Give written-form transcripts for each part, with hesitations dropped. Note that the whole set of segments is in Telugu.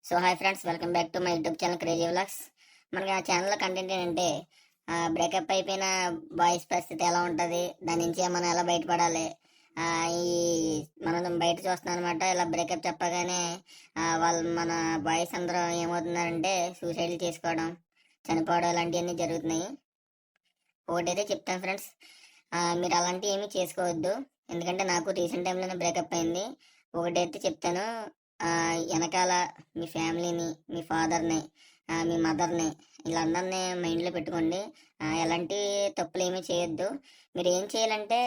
So hi friends, welcome back to my YouTube channel crazy vlogs. మనకి ఆ ఛానల్లో కంటెంట్ ఏంటంటే బ్రేకప్ అయిపోయిన బాయ్స్ పరిస్థితి ఎలా ఉంటుంది, దాని నుంచి మనం ఎలా బయటపడాలి. ఆ, ఈ మనం బయట చూస్తున్నాం అనమాట. ఇలా బ్రేకప్ చెప్పగానే మన బాయ్స్ అందరూ ఏమవుతున్నారంటే సూసైడ్లు చేసుకోవడం, చనిపోవడం ఇలాంటివన్నీ జరుగుతున్నాయి. ఒకటైతే చెప్తాను ఫ్రెండ్స్, మీరు అలాంటివి ఏమీ చేసుకోవద్దు. ఎందుకంటే నాకు రీసెంట్ టైంలోనే బ్రేకప్ అయింది. ఒకటైతే చెప్తాను, వెనకాల మీ ఫ్యామిలీని, మీ ఫాదర్ని, మీ మదర్ని, వీళ్ళందరినీ మైండ్లో పెట్టుకోండి. ఎలాంటి తప్పులు ఏమీ చేయొద్దు. మీరు ఏం చేయాలంటే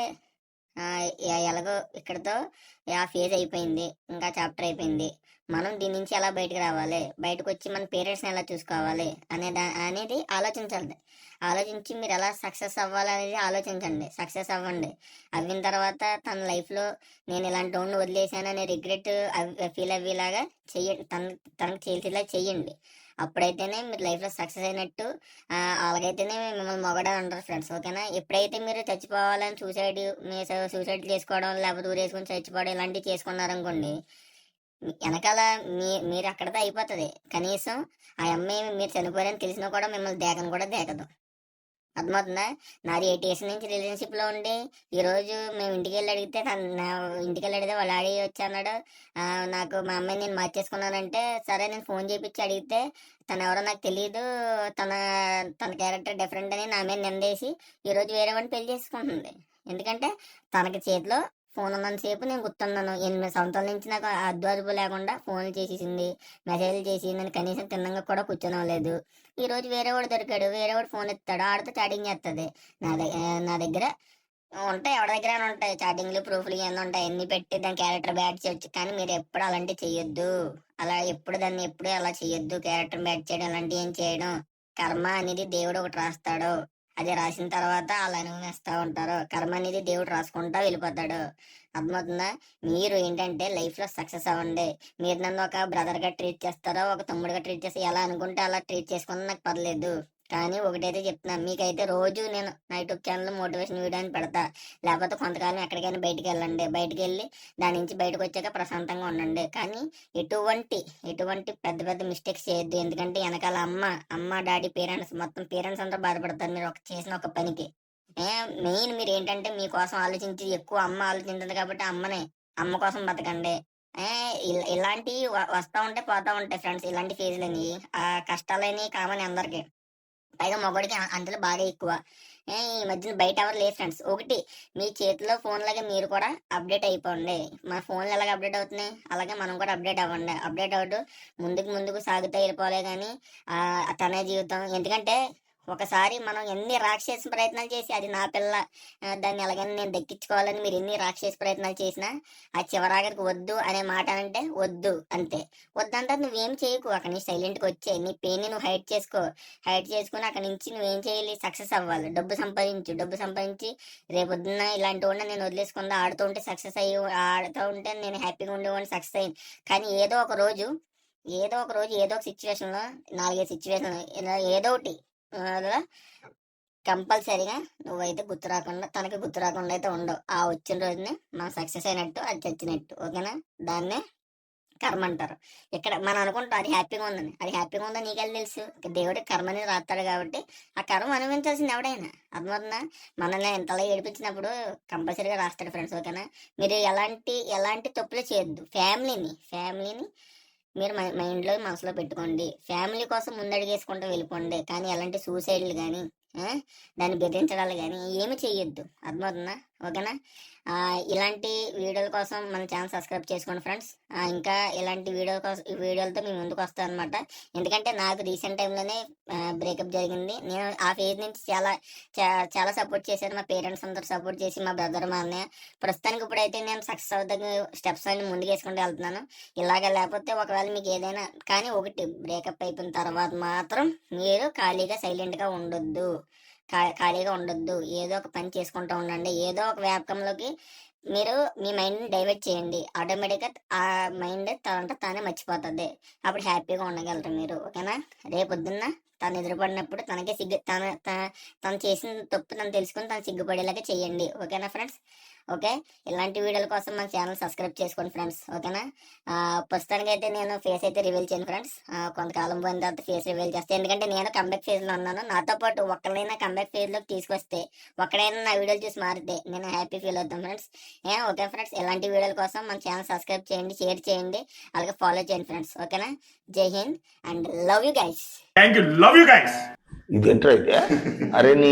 ఎలాగో ఇక్కడతో ఆ ఫేజ్ అయిపోయింది, ఇంకా చాప్టర్ అయిపోయింది. మనం దీని నుంచి ఎలా బయటకు రావాలి, బయటకు వచ్చి మన పేరెంట్స్ని ఎలా చూసుకోవాలి అనేది ఆలోచించాలి. ఆలోచించి మీరు ఎలా సక్సెస్ అవ్వాలి అనేది ఆలోచించండి, సక్సెస్ అవ్వండి. అవిన తర్వాత తన లైఫ్లో నేను ఇలాంటి వాడిని వదిలేశాను అనే రిగ్రెట్ ఫీల్ అయ్యేలాగా చెయ్యండి. తనకు చేసేలా చెయ్యండి. అప్పుడైతేనే మీరు లైఫ్లో సక్సెస్ అయినట్టు. అలాగైతేనే మిమ్మల్ని మొగడా అంటారు ఫ్రెండ్స్, ఓకేనా. ఎప్పుడైతే మీరు చచ్చిపోవాలని సూసైడ్ చేసుకోవడం, లేకపోతే ఊరేసుకొని చచ్చిపోవడం ఇలాంటివి చేసుకున్నారనుకోండి, వెనకాల మీరు అక్కడితో అయిపోతుంది. కనీసం ఆ అమ్మాయి మీరు చనిపోయారని తెలిసినా కూడా మిమ్మల్ని దేకను కూడా దేకదు. అర్థమవుతుందా? నాది 8 ఇయర్స్ నుంచి రిలేషన్షిప్లో ఉండి, ఈరోజు మేము ఇంటికి వెళ్ళి అడిగితే ఇంటికి వెళ్ళి అడిగితే వాళ్ళ డాడీ వచ్చి అన్నాడు, నాకు మా అమ్మాయిని నేను మార్చేసుకున్నానంటే, సరే నేను ఫోన్ చేయించి అడిగితే తను ఎవరో నాకు తెలియదు, తన తన క్యారెక్టర్ డిఫరెంట్ అని నా మీద నిందేసి ఈరోజు వేరే వాడిని పెళ్లి చేసుకుంటుంది. ఎందుకంటే తనకి చేతిలో ఫోన్ ఉన్నంతసేపు నేను గుర్తున్నాను. 8 సంవత్సరాల నుంచి నాకు అద్దు అదుపు లేకుండా ఫోన్లు చేసేసింది, మెసేజ్లు చేసి నేను కనీసం తిన్నంగా కూడా కూర్చోనలేదు. ఈ రోజు వేరే వాడు దొరికాడు, వేరే వాడు ఫోన్ ఎత్తాడు, ఆడితో చాటింగ్ చేస్తుంది. నా దగ్గర ఉంటాయి, ఎవరి దగ్గర ఉంటాయి చాటింగ్లు, ప్రూఫ్లు ఇవన్నీ ఉంటాయి. అన్ని పెట్టి దాని క్యారెక్టర్ బ్యాడ్ చేయొచ్చు, కానీ మీరు ఎప్పుడు అలాంటివి చెయ్యొద్దు. ఎప్పుడు అలా చెయ్యొద్దు. క్యారెక్టర్ బ్యాడ్ చేయడం, అలాంటివి ఏం చేయడం. కర్మ అనేది దేవుడు ఒకటి రాస్తాడు, అది రాసిన తర్వాత అలా అనుభవిస్తూ ఉంటారు. కర్మ అనేది దేవుడు రాసుకుంటా వెళ్ళిపోతాడు. అర్థమవుతుందా? మీరు ఏంటంటే లైఫ్లో సక్సెస్ అవ్వండి. మీరు నన్ను ఒక బ్రదర్గా ట్రీట్ చేస్తారో, ఒక తమ్ముడిగా ట్రీట్ చేస్తారో, ఎలా అనుకుంటే అలా ట్రీట్ చేసుకుని నాకు పర్లేదు. కానీ ఒకటైతే చెప్తున్నాను, మీకైతే రోజు నేను నా యూట్యూబ్ ఛానల్లో మోటివేషన్ వీడియో అని పెడతా. లేకపోతే కొంతకాలం ఎక్కడికైనా బయటికి వెళ్ళండి, బయటికి వెళ్ళి దాని నుంచి బయటకు వచ్చాక ప్రశాంతంగా ఉండండి. కానీ ఎటువంటి ఎటువంటి పెద్ద పెద్ద మిస్టేక్స్ చేయొద్దు. ఎందుకంటే వెనకాల అమ్మ డాడీ, పేరెంట్స్, మొత్తం పేరెంట్స్ అంతా బాధపడతారు మీరు చేసిన ఒక పనికి. మెయిన్ మీరు ఏంటంటే మీకోసం ఆలోచించి, ఎక్కువ అమ్మ ఆలోచించింది కాబట్టి అమ్మ కోసం బతకండి. ఇలాంటివి వస్తూ ఉంటాయి, పోతా ఉంటాయి ఫ్రెండ్స్. ఇలాంటి ఫేజ్లని, ఆ కష్టాలని కామని అందరికి. పైగా మగవాడికి అందులో బాగా ఎక్కువ. ఈ మధ్యన బయట ఎవరు లేదు ఫ్రెండ్స్. ఒకటి, మీ చేతిలో ఫోన్ లాగా మీరు కూడా అప్డేట్ అయిపోండి. మన ఫోన్లు ఎలాగ అప్డేట్ అవుతున్నాయి, అలాగే మనం కూడా అప్డేట్ అవ్వండి. అప్డేట్ అవ్వడు ముందుకు సాగుతూ వెళ్ళిపోలే కానీ తనే జీవితం. ఎందుకంటే ఒకసారి మనం ఎన్ని రాక్షస ప్రయత్నాలు చేసి, అది నా పిల్ల, దాన్ని ఎలాగైనా నేను దక్కించుకోవాలని మీరు ఎన్ని రాక్షస ప్రయత్నాలు చేసినా, ఆ చివరాగరికి వద్దు అనే మాట అంటే వద్దు అంతే. వద్దంటే నువ్వేం చేయకు, అక్కడి నుంచి సైలెంట్గా వచ్చే నీ పెయిన్ నువ్వు హైడ్ చేసుకుని అక్కడి నుంచి నువ్వేం చేయాలి, సక్సెస్ అవ్వాలి. డబ్బు సంపాదించి రేపొద్దున్న ఇలాంటి వాడిని నేను వదిలేసుకుందా ఆడుతూ ఉంటే సక్సెస్ అయ్యి, ఆడుతూ ఉంటే నేను హ్యాపీగా ఉండేవాడిని, సక్సెస్ అయ్యింది. కానీ ఏదో ఒక రోజు ఏదో ఒక సిచ్యువేషన్లో, 4-5 సిచ్యువేషన్లో ఏదో ఒకటి అలా కంపల్సరీగా నువ్వైతే తనకి గుర్తు రాకుండా అయితే ఉండవు. ఆ వచ్చిన రోజునే మనం సక్సెస్ అయినట్టు, అది చచ్చినట్టు, ఓకేనా. దాన్నే కర్మ అంటారు. ఇక్కడ మనం అనుకుంటాం అది హ్యాపీగా ఉందని నీకెళ్ళి తెలుసు. దేవుడి కర్మని రాస్తాడు కాబట్టి ఆ కర్మ అనుభవించాల్సింది ఎవడైనా. అర్థమవుతుందా? మనల్ని ఎంతలా ఏడిపించినప్పుడు కంపల్సరీగా రాస్తాడు ఫ్రెండ్స్, ఓకేనా. మీరు ఎలాంటి తప్పులు చేయొద్దు. ఫ్యామిలీని మీరు మైండ్లో మనసులో పెట్టుకోండి. ఫ్యామిలీ కోసం ముందడుగేసుకుంటూ వెళ్ళిపోండి. కానీ ఎలాంటి సూసైడ్లు కానీ, దాన్ని బెదిరించడాలు కానీ ఏమి చెయ్యొద్దు. అర్థమవుతుందా? ఓకేనా. ఇలాంటి వీడియోల కోసం మన ఛానల్ సబ్స్క్రైబ్ చేసుకోండి ఫ్రెండ్స్. ఇంకా ఇలాంటి వీడియోలతో మేము ముందుకు వస్తాం అనమాట. ఎందుకంటే నాకు రీసెంట్ టైంలోనే బ్రేకప్ జరిగింది. నేను ఆ ఫేజ్ నుంచి చాలా సపోర్ట్ చేశాను. మా పేరెంట్స్ అందరూ సపోర్ట్ చేసి, మా బ్రదర్, మా అన్నయ్య. ప్రస్తుతానికి ఇప్పుడైతే నేను సక్సెస్ అవుతాను స్టెప్స్ అన్ని ముందుకు వేసుకుంటూ వెళ్తున్నాను. ఇలాగ లేకపోతే ఒకవేళ మీకు ఏదైనా కానీ, ఒకటి, బ్రేకప్ అయిపోయిన తర్వాత మాత్రం మీరు సైలెంట్గా ఉండొద్దు. ఖాళీగా ఉండొద్దు. ఏదో ఒక పని చేసుకుంటూ ఉండండి. ఏదో ఒక వ్యాపకంలోకి మీరు మీ మైండ్ని డైవర్ట్ చేయండి. ఆటోమేటిక్గా ఆ మైండ్ తానే మర్చిపోతుంది. అప్పుడు హ్యాపీగా ఉండగలరు మీరు, ఓకేనా. రేపొద్దున్న తను ఎదురుపడినప్పుడు తనకే సిగ్గు తను చేసిన తప్పు తను తెలుసుకొని తను సిగ్గుపడేలాగా చేయండి. ఓకేనా ఫ్రెండ్స్? ఓకే, ఇలాంటి వీడియోల కోసం మన ఛానల్ సబ్స్క్రైబ్ చేసుకోండి ఫ్రెండ్స్. ఓకేనా? ప్రస్తుతానికి అయితే నేను ఫేస్ అయితే రివీల్ చేయను ఫ్రెండ్స్. కొంతకాలం పోయిన తర్వాత ఫేస్ రివీల్ చేస్తాను, ఎందుకంటే నేను కంబ్యాక్ ఫేజ్లో ఉన్నాను. నాతో పాటు ఒక్కరైనా కంబ్యాక్ ఫేజ్లోకి తీసుకొస్తే, ఒక్కడైనా నా వీడియోలు చూసి మారితే నేను హ్యాపీ ఫీల్ అవుతాను ఫ్రెండ్స్. ఓకే ఫ్రెండ్స్, ఇలాంటి వీడియోల కోసం మన ఛానల్ సబ్స్క్రైబ్ చేయండి, షేర్ చేయండి, అలాగే ఫాలో చేయండి ఫ్రెండ్స్. ఓకేనా? జై Hind and love you guys. Thank you, love you guys. ఇదేంట్రా అయితే? అరే నీ